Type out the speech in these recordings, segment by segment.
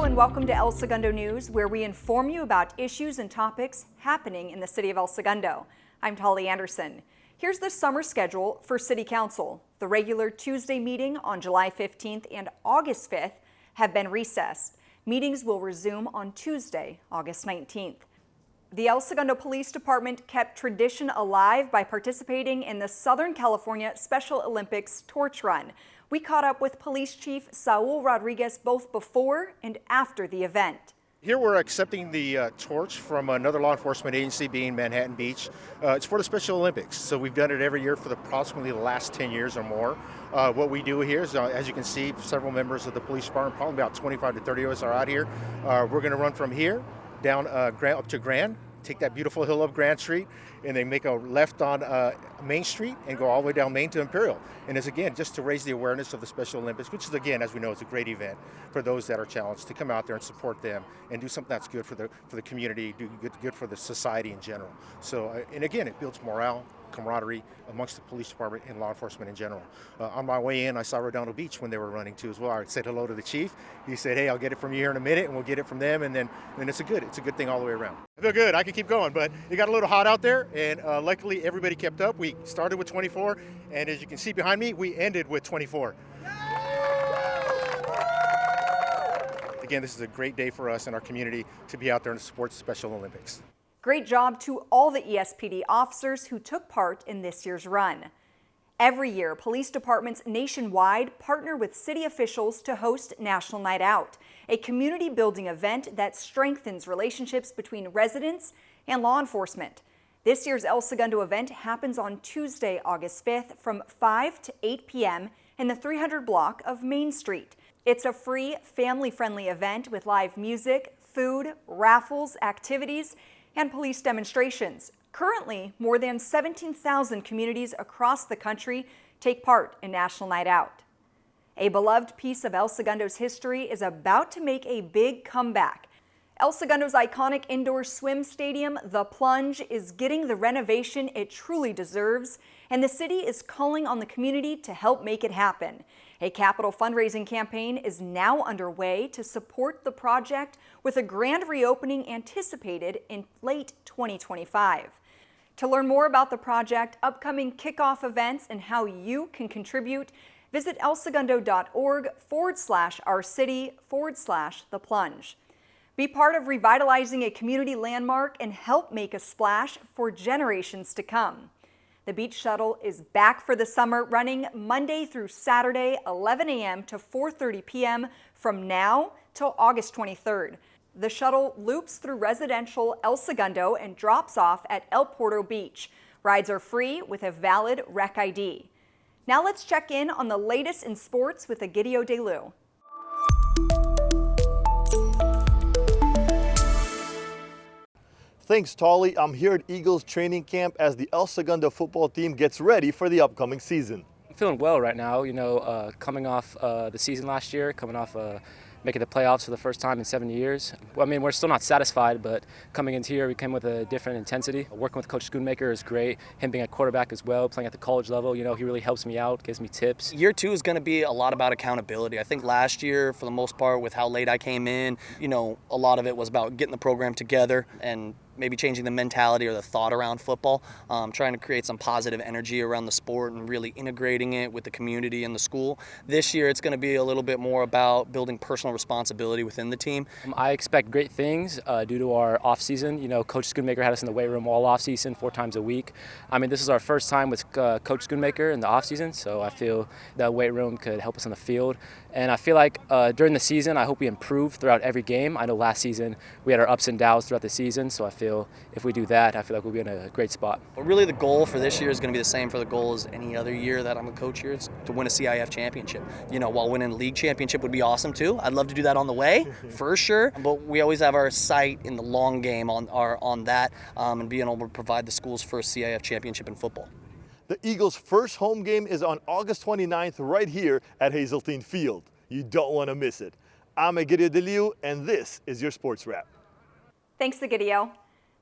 and welcome to El Segundo News, where we inform you about issues and topics happening in the city of El Segundo. I'm Tolly Anderson. Here's the summer schedule for City Council. The regular Tuesday meeting on July 15th and August 5th have been recessed. Meetings will resume on Tuesday, August 19th. The El Segundo Police Department kept tradition alive by participating in the Southern California Special Olympics Torch Run. We caught up with Police Chief Saul Rodriguez both before and after the event. Here we're accepting the torch from another law enforcement agency, being Manhattan Beach. It's for the Special Olympics, so we've done it every year for approximately the last 10 years or more. What we do here is, as you can see, several members of the police department, probably about 25 to 30 of us are out here. We're going to run from here down up to Grand, take that beautiful hill up Grand Street, and then make a left on Main Street and go all the way down Main to Imperial. And it's, again, just to raise the awareness of the Special Olympics, which is, again, as we know, is a great event for those that are challenged to come out there and support them and do something that's good for the community, do good for the society in general. So, and again, it builds morale, camaraderie amongst the police department and law enforcement in general. On my way in, I saw Redondo Beach when they were running too as well. I said hello to the chief. He said, "Hey, I'll get it from you here in a minute, and we'll get it from them." And then it's a good thing all the way around. I feel good. I can keep going, but it got a little hot out there, and luckily everybody kept up. We started with 24, and as you can see behind me, we ended with 24. Again, this is a great day for us and our community to be out there and support the Special Olympics. Great job to all the ESPD officers who took part in this year's run. Every year, police departments nationwide partner with city officials to host National Night Out, a community-building event that strengthens relationships between residents and law enforcement. This year's El Segundo event happens on Tuesday, August 5th from 5 to 8 p.m. in the 300 block of Main Street. It's a free, family-friendly event with live music, food, raffles, activities, and police demonstrations. Currently, more than 17,000 communities across the country take part in National Night Out. A beloved piece of El Segundo's history is about to make a big comeback. El Segundo's iconic indoor swim stadium, the Plunge, is getting the renovation it truly deserves, and the city is calling on the community to help make it happen. A capital fundraising campaign is now underway to support the project, with a grand reopening anticipated in late 2025. To learn more about the project, upcoming kickoff events, and how you can contribute, visit elsegundo.org/ourcity/the Plunge. Be part of revitalizing a community landmark and help make a splash for generations to come. The Beach Shuttle is back for the summer, running Monday through Saturday, 11 a.m. to 4:30 p.m. from now till August 23rd. The shuttle loops through residential El Segundo and drops off at El Porto Beach. Rides are free with a valid rec ID. Now let's check in on the latest in sports with Egidio De Lu. Thanks, Tolly. I'm here at Eagles training camp as the El Segundo football team gets ready for the upcoming season. I'm feeling well right now, coming off the season last year, coming off making the playoffs for the first time in 7 years. Well, I mean, we're still not satisfied, but coming into here, we came with a different intensity. Working with Coach Schoonmaker is great. Him being a quarterback as well, playing at the college level, he really helps me out, gives me tips. Year two is going to be a lot about accountability. I think last year, for the most part, with how late I came in, a lot of it was about getting the program together and maybe changing the mentality or the thought around football, trying to create some positive energy around the sport and really integrating it with the community and the school. This year, it's going to be a little bit more about building personal responsibility within the team. I expect great things due to our off-season. Coach Schoonmaker had us in the weight room all off-season, 4 times a week. I mean, this is our first time with Coach Schoonmaker in the off-season, so I feel the weight room could help us on the field. And I feel like during the season, I hope we improve throughout every game. I know last season we had our ups and downs throughout the season, so I feel if we do that, I feel like we'll be in a great spot. But really the goal for this year is going to be the same for the goal as any other year that I'm a coach here. It's to win a CIF championship. While winning a league championship would be awesome too. I'd love to do that on the way, for sure. But we always have our sight in the long game on that and being able to provide the school's first CIF championship in football. The Eagles' first home game is on August 29th right here at Hazeltine Field. You don't want to miss it. I'm Egidio De Lu, and this is your Sports Wrap. Thanks, Egidio.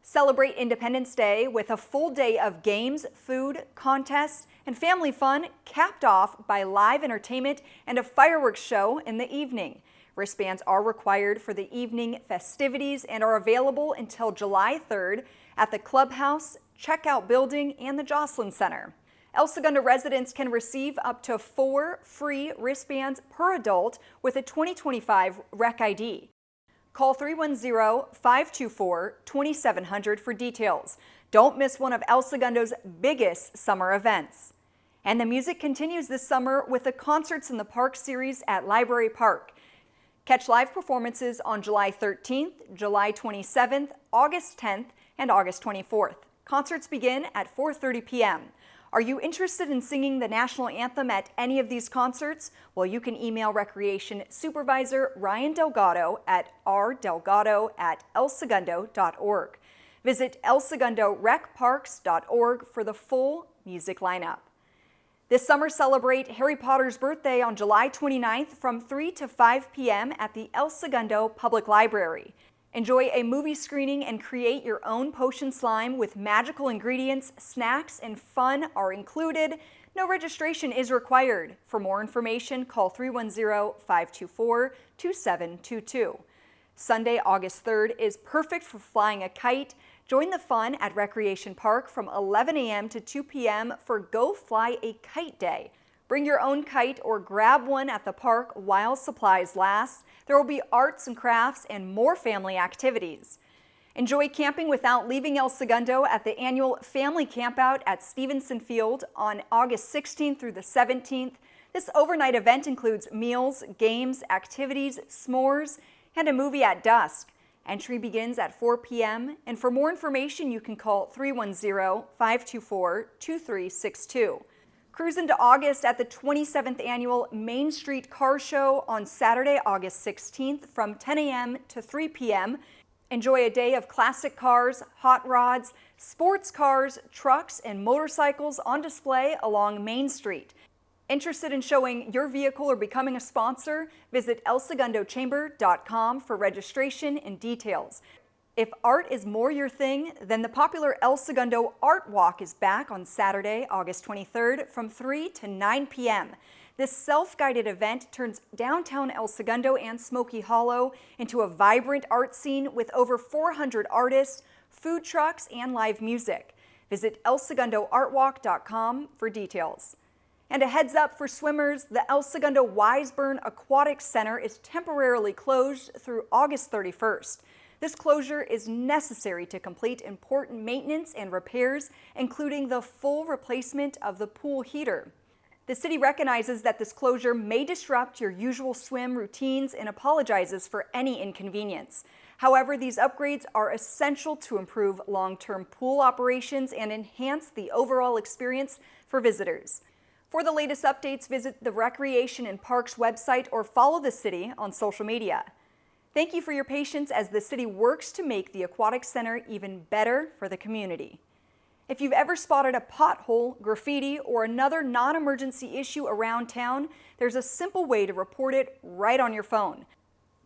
Celebrate Independence Day with a full day of games, food, contests, and family fun, capped off by live entertainment and a fireworks show in the evening. Wristbands are required for the evening festivities and are available until July 3rd at the Clubhouse, Checkout Building, and the Jocelyn Center. El Segundo residents can receive up to 4 free wristbands per adult with a 2025 Rec ID. Call 310-524-2700 for details. Don't miss one of El Segundo's biggest summer events. And the music continues this summer with the Concerts in the Park series at Library Park. Catch live performances on July 13th, July 27th, August 10th, and August 24th. Concerts begin at 4:30 p.m. Are you interested in singing the national anthem at any of these concerts? Well, you can email Recreation Supervisor Ryan Delgado at rdelgado@elsegundo.org. Visit elsegundorec.parks.org for the full music lineup. This summer, celebrate Harry Potter's birthday on July 29th from 3 to 5 p.m. at the El Segundo Public Library. Enjoy a movie screening and create your own potion slime with magical ingredients, snacks, and fun are included. No registration is required. For more information, call 310-524-2722. Sunday, August 3rd is perfect for flying a kite. Join the fun at Recreation Park from 11 a.m. to 2 p.m. for Go Fly A Kite Day. Bring your own kite or grab one at the park while supplies last. There will be arts and crafts and more family activities. Enjoy camping without leaving El Segundo at the annual Family Campout at Stevenson Field on August 16th through the 17th. This overnight event includes meals, games, activities, s'mores, and a movie at dusk. Entry begins at 4 p.m. and for more information you can call 310-524-2362. Cruise into August at the 27th Annual Main Street Car Show on Saturday, August 16th from 10 a.m. to 3 p.m. Enjoy a day of classic cars, hot rods, sports cars, trucks, and motorcycles on display along Main Street. Interested in showing your vehicle or becoming a sponsor? Visit elsegundochamber.com for registration and details. If art is more your thing, then the popular El Segundo Art Walk is back on Saturday, August 23rd from 3 to 9 p.m. This self-guided event turns downtown El Segundo and Smoky Hollow into a vibrant art scene with over 400 artists, food trucks, and live music. Visit elsegundoartwalk.com for details. And a heads up for swimmers, the El Segundo Wiseburn Aquatic Center is temporarily closed through August 31st. This closure is necessary to complete important maintenance and repairs, including the full replacement of the pool heater. The city recognizes that this closure may disrupt your usual swim routines and apologizes for any inconvenience. However, these upgrades are essential to improve long-term pool operations and enhance the overall experience for visitors. For the latest updates, visit the Recreation and Parks website or follow the city on social media. Thank you for your patience as the city works to make the Aquatic Center even better for the community. If you've ever spotted a pothole, graffiti, or another non-emergency issue around town, there's a simple way to report it right on your phone.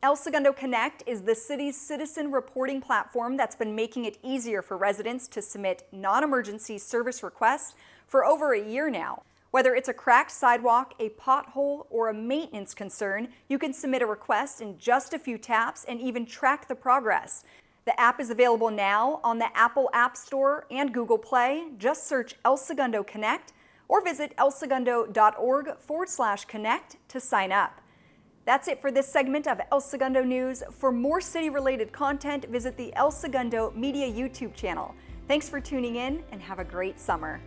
El Segundo Connect is the city's citizen reporting platform that's been making it easier for residents to submit non-emergency service requests for over a year now. Whether it's a cracked sidewalk, a pothole, or a maintenance concern, you can submit a request in just a few taps and even track the progress. The app is available now on the Apple App Store and Google Play. Just search El Segundo Connect or visit elsegundo.org/connect to sign up. That's it for this segment of El Segundo News. For more city-related content, visit the El Segundo Media YouTube channel. Thanks for tuning in and have a great summer.